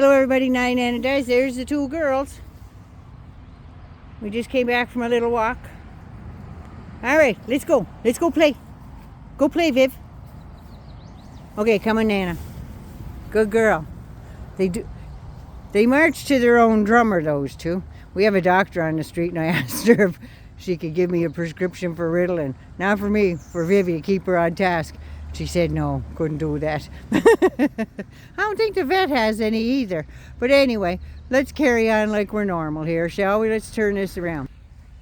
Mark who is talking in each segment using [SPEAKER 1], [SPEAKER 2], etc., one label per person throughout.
[SPEAKER 1] Hello everybody, Nine and Dice. There's the two girls. We just came back from a little walk. Alright, let's go. Let's go play. Go play, Viv. Okay, come on, Nana. Good girl. They march to their own drummer, those two. We have a doctor on the street and I asked her if she could give me a prescription for Ritalin. Not for me, for Vivi, to keep her on task. She said no, couldn't do that. I don't think the vet has any either. But anyway, let's carry on like we're normal here, shall we? Let's turn this around.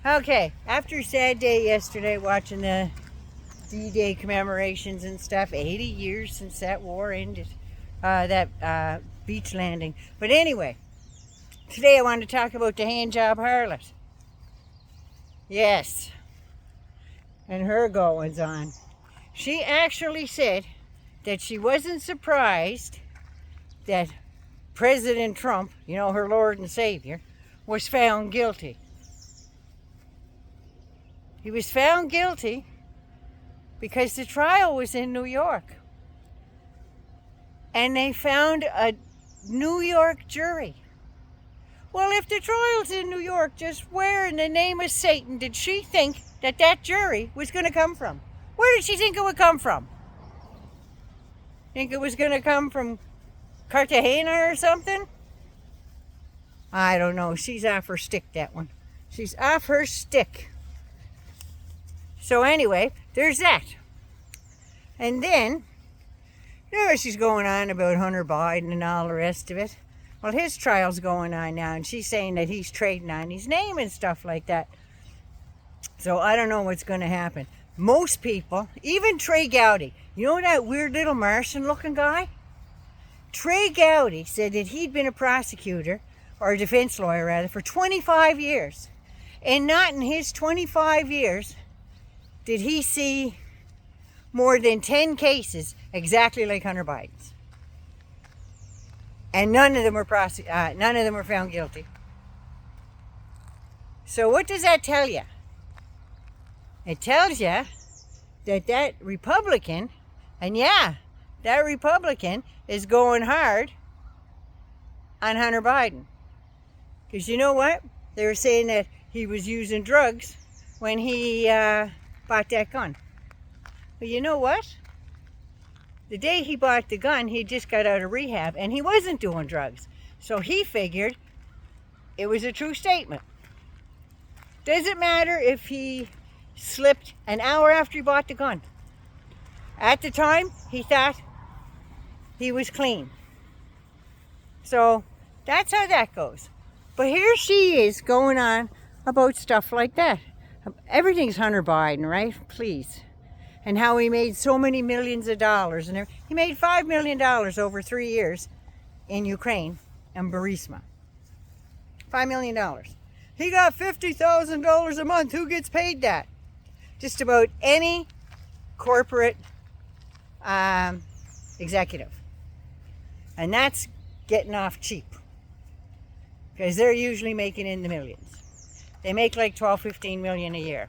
[SPEAKER 1] Okay, after a sad day yesterday watching the D-Day commemorations and stuff, 80 years since that war ended, that beach landing. But anyway, today I want to talk about the handjob harlot. Yes, and her goings on. She actually said that she wasn't surprised that President Trump, you know, her Lord and Savior, was found guilty. He was found guilty because the trial was in New York. And they found a New York jury. Well, if the trial's in New York, just where in the name of Satan did she think that that jury was going to come from? Where did she think it would come from? Think it was going to come from Cartagena or something? I don't know. She's off her stick, that one. She's off her stick. So anyway, there's that. And then, there she's going on about Hunter Biden and all the rest of it. Well, his trial's going on now, and she's saying that he's trading on his name and stuff like that. So I don't know what's going to happen. Most people, even Trey Gowdy, you know that weird little Martian looking guy? Trey Gowdy said that he'd been a prosecutor, or a defense lawyer rather, for 25 years. And not in his 25 years did he see more than 10 cases exactly like Hunter Biden's. And none of them were found guilty. So what does that tell you? It tells you that that Republican, and yeah, that Republican is going hard on Hunter Biden. Because you know what? They were saying that he was using drugs when he bought that gun. But you know what? The day he bought the gun, he just got out of rehab and he wasn't doing drugs. So he figured it was a true statement. Does it matter if he slipped an hour after he bought the gun? At the time, he thought he was clean. So that's how that goes. But here she is going on about stuff like that. Everything's Hunter Biden, right? Please. And how he made so many millions of dollars. And he made $5 million over 3 years in Ukraine and Burisma. $5 million. He got $50,000 a month. Who gets paid that? Just about any corporate executive. And that's getting off cheap. Because they're usually making in the millions. They make like 12, 15 million a year.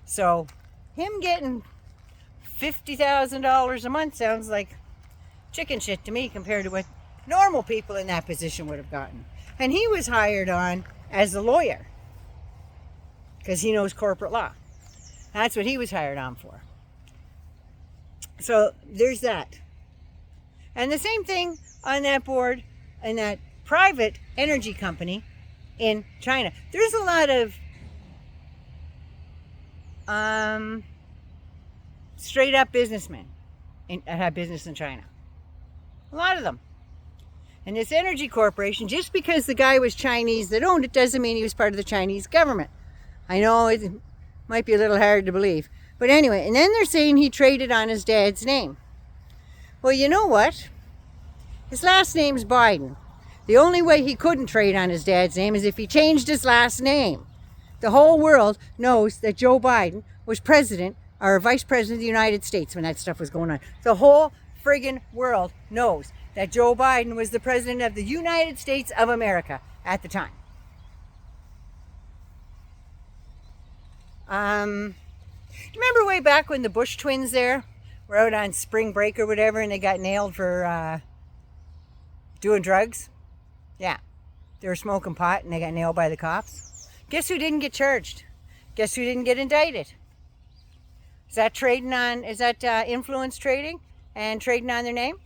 [SPEAKER 1] So him getting $50,000 a month sounds like chicken shit to me compared to what normal people in that position would have gotten. And he was hired on as a lawyer. Because he knows corporate law. That's what he was hired on for. So there's that. And the same thing on that board in that private energy company in China. There's a lot of straight up businessmen that have business in China. A lot of them. And this energy corporation, just because the guy was Chinese that owned it, doesn't mean he was part of the Chinese government. I know it might be a little hard to believe. But anyway, and then they're saying he traded on his dad's name. Well, you know what? His last name's Biden. The only way he couldn't trade on his dad's name is if he changed his last name. The whole world knows that Joe Biden was president or vice president of the United States when that stuff was going on. The whole friggin' world knows that Joe Biden was the president of the United States of America at the time. You remember way back when the Bush twins there were out on spring break or whatever and they got nailed for doing drugs? Yeah. They were smoking pot and they got nailed by the cops. Guess who didn't get charged? Guess who didn't get indicted? Is that influence trading and trading on their name?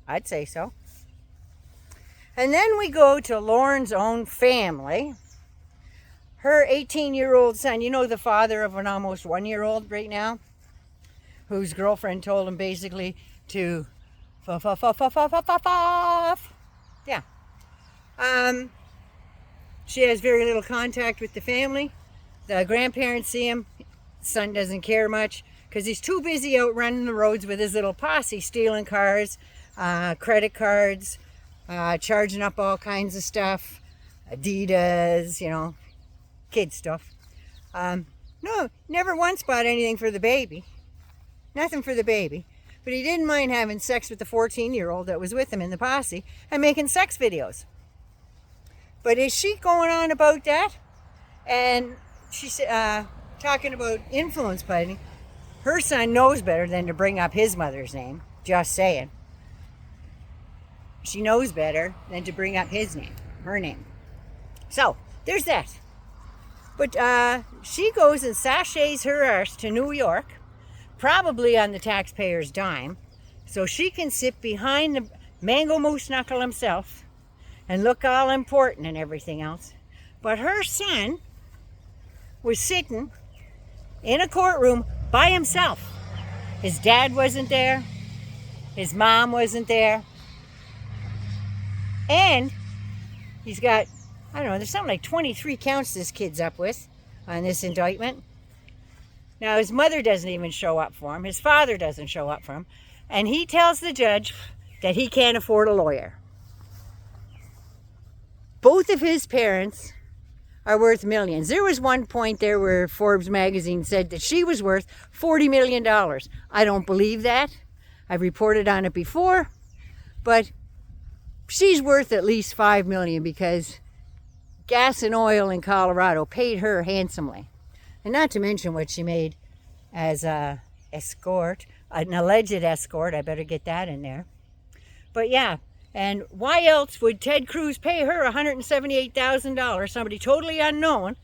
[SPEAKER 1] I'd say so. And then we go to Lauren's own family. Her 18-year-old son, you know, the father of an almost 1-year-old right now, whose girlfriend told him basically to yeah. She has very little contact with the family. The grandparents see him. Son doesn't care much because he's too busy out running the roads with his little posse, stealing cars, credit cards, charging up all kinds of stuff, Adidas, you know, kid stuff. No, never once bought anything for the baby. Nothing for the baby. But he didn't mind having sex with the 14-year-old that was with him in the posse and making sex videos. But is she going on about that? And she's talking about influence peddling. Her son knows better than to bring up his mother's name. Just saying. She knows better than to bring up his name, her name. So, there's that. But she goes and sachets her arse to New York, probably on the taxpayer's dime, so she can sit behind the Mango Moose Knuckle himself and look all important and everything else. But her son was sitting in a courtroom by himself. His dad wasn't there. His mom wasn't there. And he's got, I don't know, there's something like 23 counts this kid's up with on this indictment. Now, his mother doesn't even show up for him. His father doesn't show up for him. And he tells the judge that he can't afford a lawyer. Both of his parents are worth millions. There was one point there where Forbes magazine said that she was worth $40 million. I don't believe that. I've reported on it before. But she's worth at least $5 million because Gas and Oil in Colorado paid her handsomely. And not to mention what she made as an escort, an alleged escort. I better get that in there. But yeah, and why else would Ted Cruz pay her $178,000, somebody totally unknown,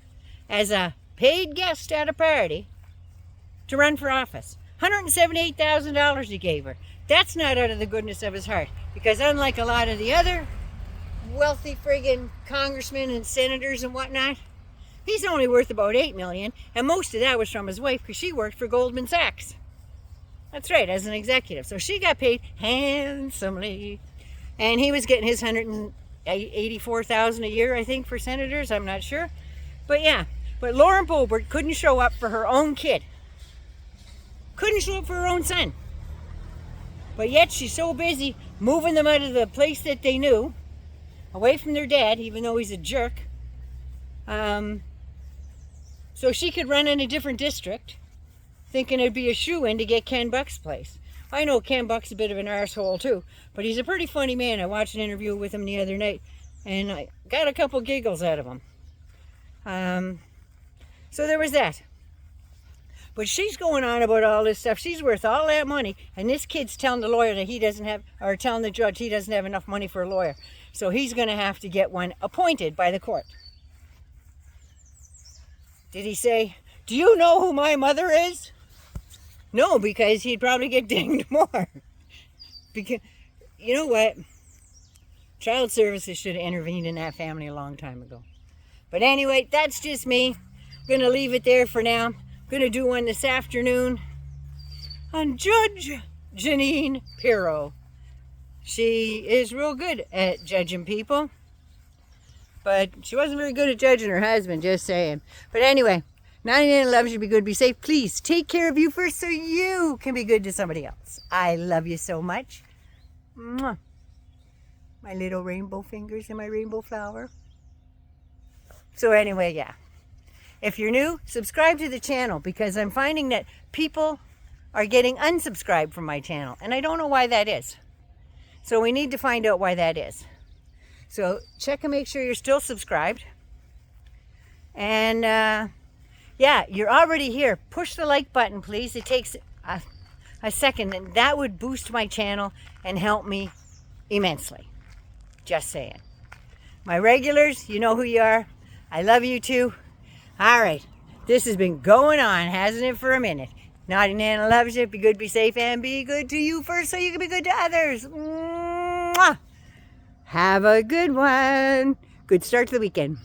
[SPEAKER 1] as a paid guest at a party to run for office? $178,000 he gave her. That's not out of the goodness of his heart. Because unlike a lot of the other wealthy friggin' congressmen and senators and whatnot, he's only worth about $8 million, and most of that was from his wife because she worked for Goldman Sachs. That's right, as an executive. So she got paid handsomely, and he was getting his $184,000 a year, I think, for senators. I'm not sure, but yeah. But Lauren Boebert couldn't show up for her own kid. Couldn't show up for her own son. But yet she's so busy moving them out of the place that they knew, away from their dad, even though he's a jerk. So she could run in a different district, thinking it'd be a shoo-in to get Ken Buck's place. I know Ken Buck's a bit of an arsehole too, but he's a pretty funny man. I watched an interview with him the other night, and I got a couple giggles out of him. So there was that. But she's going on about all this stuff. She's worth all that money, and this kid's telling the lawyer that he doesn't have, or telling the judge he doesn't have enough money for a lawyer. So he's going to have to get one appointed by the court. Did he say, "Do you know who my mother is?" No, because he'd probably get dinged more. Because, you know what? Child Services should have intervened in that family a long time ago. But anyway, that's just me. I'm going to leave it there for now. I'm going to do one this afternoon on Judge Janine Pirro. She is real good at judging people. But she wasn't very good at judging her husband, just saying. But anyway, 99 loves you, be good, be safe. Please take care of you first so you can be good to somebody else. I love you so much. Mwah. My little rainbow fingers and my rainbow flower. So anyway, yeah. If you're new, subscribe to the channel because I'm finding that people are getting unsubscribed from my channel. And I don't know why that is. So we need to find out why that is. So check and make sure you're still subscribed. And yeah, you're already here. Push the like button, please. It takes a second, and that would boost my channel and help me immensely. Just saying. My regulars, you know who you are. I love you too. All right. This has been going on, hasn't it, for a minute? Naughty Nana loves you. Be good, be safe, and be good to you first so you can be good to others. Mwah! Have a good one. Good start to the weekend.